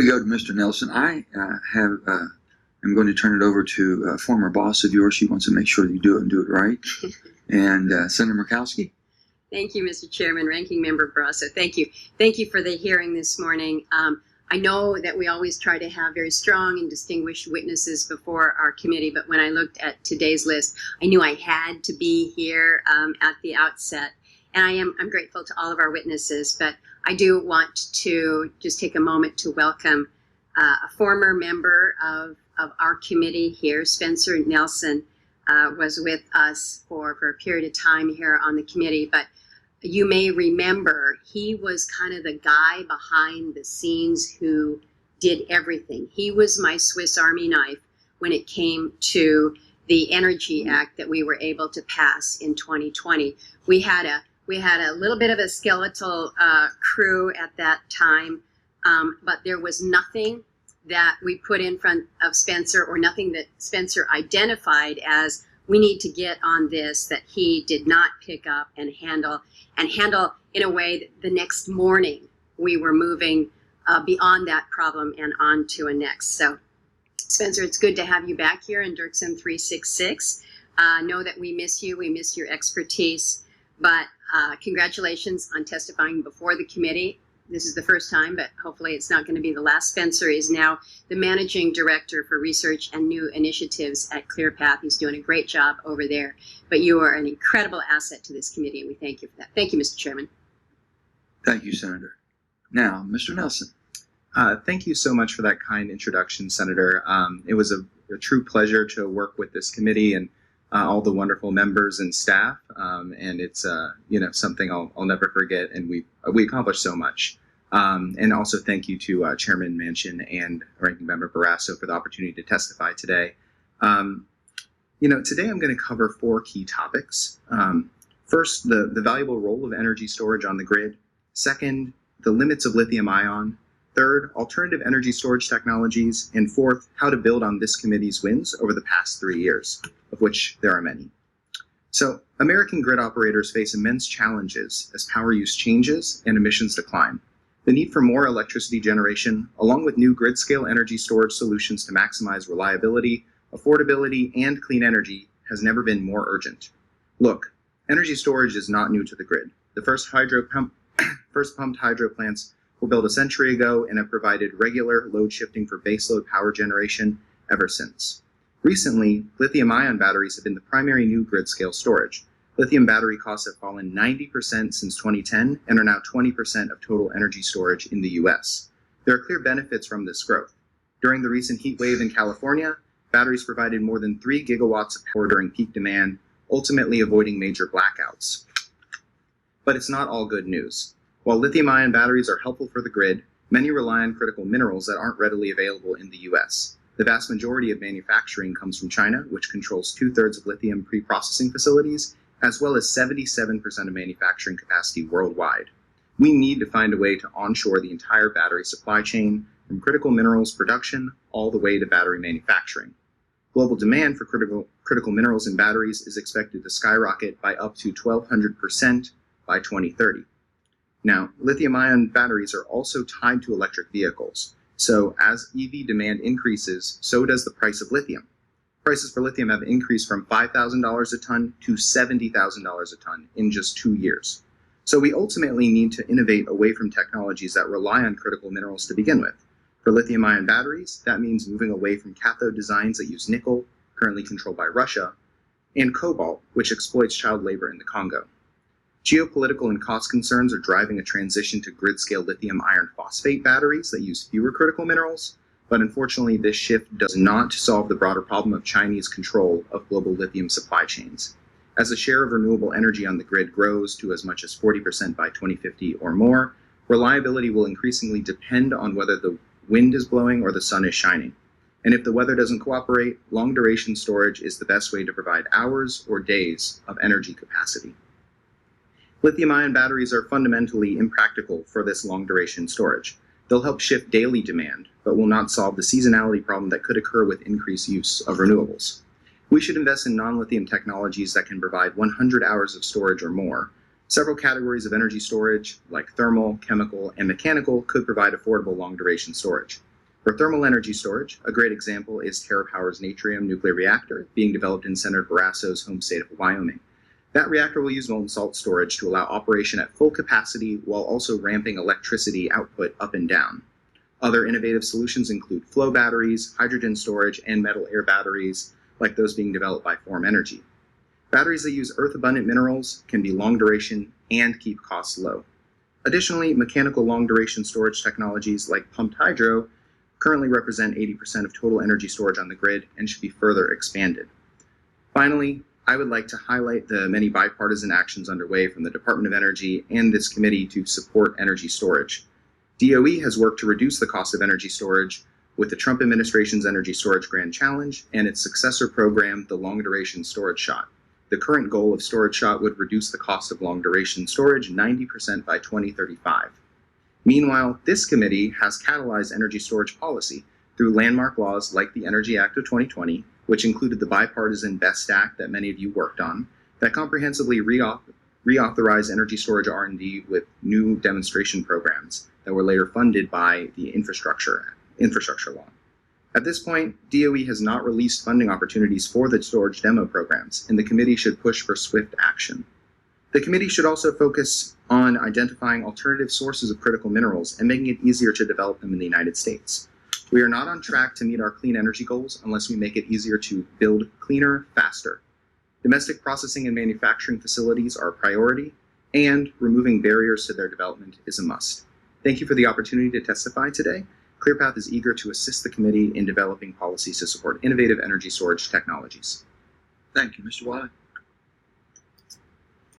go to Mr. Nelson, I am going to turn it over to a former boss of yours. She wants to make sure you do it and do it right. And Senator Murkowski. Thank you, Mr. Chairman, Ranking Member Barrasso. Thank you. Thank you for the hearing this morning. I know that we always try to have very strong and distinguished witnesses before our committee, but when I looked at today's list, I knew I had to be here at the outset. And I'm grateful to all of our witnesses, but I do want to just take a moment to welcome a former member of our committee here, Spencer Nelson, was with us for a period of time here on the committee, but you may remember he was kind of the guy behind the scenes who did everything. He was my Swiss Army knife when it came to the Energy Act that we were able to pass in 2020. We had a little bit of a skeletal crew at that time, but there was nothing that we put in front of Spencer, or nothing that Spencer identified as we need to get on this, that he did not pick up and handle in a way that the next morning we were moving beyond that problem and on to a next. So Spencer, it's good to have you back here in Dirksen 366. Know that we miss you, we miss your expertise, but congratulations on testifying before the committee. This is the first time, but hopefully it's not going to be the last. Spencer is now the Managing Director for Research and New Initiatives at ClearPath. He's doing a great job over there, but you are an incredible asset to this committee, and we thank you for that. Thank you, Mr. Chairman. Thank you, Senator. Now, Mr. Nelson. Thank you so much for that kind introduction, Senator. It was a true pleasure to work with this committee and all the wonderful members and staff, and it's something I'll never forget. And we accomplished so much. And also thank you to Chairman Manchin and Ranking Member Barrasso for the opportunity to testify today. Today I'm going to cover 4 key topics. First, the valuable role of energy storage on the grid. Second, the limits of lithium ion. Third, alternative energy storage technologies. And fourth, how to build on this committee's wins over the past 3 years, of which there are many. So, American grid operators face immense challenges as power use changes and emissions decline. The need for more electricity generation, along with new grid-scale energy storage solutions to maximize reliability, affordability, and clean energy, has never been more urgent. Look, energy storage is not new to the grid. The first pumped hydro plants were built a century ago and have provided regular load shifting for baseload power generation ever since. Recently, lithium-ion batteries have been the primary new grid-scale storage. Lithium battery costs have fallen 90% since 2010 and are now 20% of total energy storage in the US. There are clear benefits from this growth. During the recent heat wave in California, batteries provided more than 3 gigawatts of power during peak demand, ultimately avoiding major blackouts. But it's not all good news. While lithium-ion batteries are helpful for the grid, many rely on critical minerals that aren't readily available in the US. The vast majority of manufacturing comes from China, which controls 2/3 of lithium pre-processing facilities, as well as 77% of manufacturing capacity worldwide. We need to find a way to onshore the entire battery supply chain, from critical minerals production all the way to battery manufacturing. Global demand for critical minerals in batteries is expected to skyrocket by up to 1,200% by 2030. Now, lithium-ion batteries are also tied to electric vehicles. So as EV demand increases, so does the price of lithium. Prices for lithium have increased from $5,000 a ton to $70,000 a ton in just 2 years. So we ultimately need to innovate away from technologies that rely on critical minerals to begin with. For lithium-ion batteries, that means moving away from cathode designs that use nickel, currently controlled by Russia, and cobalt, which exploits child labor in the Congo. Geopolitical and cost concerns are driving a transition to grid-scale lithium iron phosphate batteries that use fewer critical minerals, but unfortunately this shift does not solve the broader problem of Chinese control of global lithium supply chains. As the share of renewable energy on the grid grows to as much as 40% by 2050 or more, reliability will increasingly depend on whether the wind is blowing or the sun is shining. And if the weather doesn't cooperate, long-duration storage is the best way to provide hours or days of energy capacity. Lithium-ion batteries are fundamentally impractical for this long-duration storage. They'll help shift daily demand, but will not solve the seasonality problem that could occur with increased use of renewables. We should invest in non-lithium technologies that can provide 100 hours of storage or more. Several categories of energy storage, like thermal, chemical, and mechanical, could provide affordable long-duration storage. For thermal energy storage, a great example is TerraPower's Natrium nuclear reactor being developed in Senator Barrasso's home state of Wyoming. That reactor will use molten salt storage to allow operation at full capacity while also ramping electricity output up and down. Other innovative solutions include flow batteries, hydrogen storage, and metal air batteries, like those being developed by Form Energy. Batteries that use earth-abundant minerals can be long duration and keep costs low. Additionally, mechanical long-duration storage technologies like pumped hydro currently represent 80% of total energy storage on the grid and should be further expanded. Finally, I would like to highlight the many bipartisan actions underway from the Department of Energy and this committee to support energy storage. DOE has worked to reduce the cost of energy storage with the Trump administration's Energy Storage Grand Challenge and its successor program, the Long Duration Storage Shot. The current goal of Storage Shot would reduce the cost of long duration storage 90% by 2035. Meanwhile, this committee has catalyzed energy storage policy through landmark laws like the Energy Act of 2020, which included the bipartisan BEST Act that many of you worked on, that comprehensively reauthorized energy storage R&D with new demonstration programs that were later funded by the infrastructure law. At this point, DOE has not released funding opportunities for the storage demo programs, and the committee should push for swift action. The committee should also focus on identifying alternative sources of critical minerals and making it easier to develop them in the United States. We are not on track to meet our clean energy goals unless we make it easier to build cleaner, faster. Domestic processing and manufacturing facilities are a priority, and removing barriers to their development is a must. Thank you for the opportunity to testify today. ClearPath is eager to assist the committee in developing policies to support innovative energy storage technologies. Thank you, Mr. Wiley.